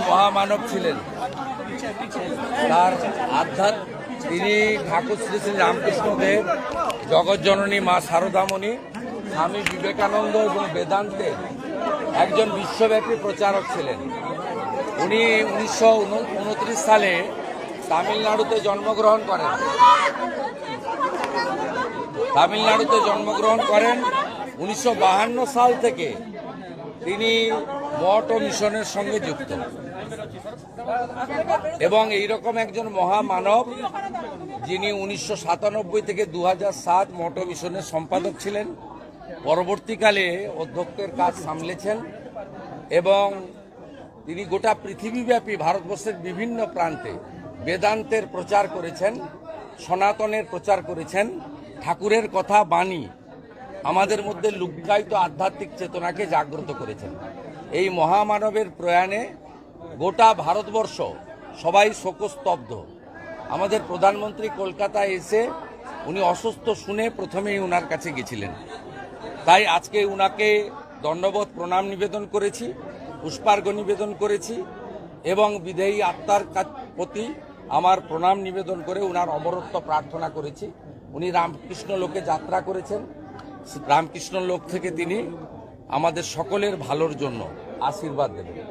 মহামানব ছিলেন। তার তিনি ঠাকুর শ্রী শ্রী রামকৃষ্ণদেব, জগৎজননী মা শারদামণি, স্বামী বিবেকানন্দ এবং বেদান্তের একজন বিশ্বব্যাপী প্রচারক ছিলেন। উনি 1929 সালে তামিলনাড়ুতে জন্মগ্রহণ করেন। 1952 সাল থেকে তিনি মঠ ও মিশনের সঙ্গে যুক্ত এবং এইরকম একজন মহামানব যিনি 1997 থেকে 2007 মঠ ও মিশনের সম্পাদক ছিলেন। পরবর্তীকালে অধ্যক্ষের কাজ সামলেছেন এবং তিনি গোটা পৃথিবীব্যাপী ভারতবর্ষের বিভিন্ন প্রান্তে বেদান্তের প্রচার করেছেন, সনাতনের প্রচার করেছেন, ঠাকুরের কথা বাণী আমাদের মধ্যে লুক্কায়িত আধ্যাত্মিক চেতনাকে জাগ্রত করেছেন। এই মহামানবের প্রয়াণে গোটা ভারতবর্ষ সবাই শোকস্তব্ধ। আমাদের প্রধানমন্ত্রী কলকাতায় এসে উনি অসুস্থ শুনে প্রথমেই উনার কাছে গেছিলেন। তাই আজকে উনাকে দণ্ডবত প্রণাম নিবেদন করেছি, পুষ্পার্ঘ্য নিবেদন করেছি এবং বিদেহী আত্মার প্রতি আমার প্রণাম নিবেদন করে উনার অমরত্ব প্রার্থনা করেছি। উনি রামকৃষ্ণ লোকে যাত্রা করেছেন, রামকৃষ্ণ লোক থেকে তিনি আমাদের সকলের ভালোর জন্য আশীর্বাদ দেবেন।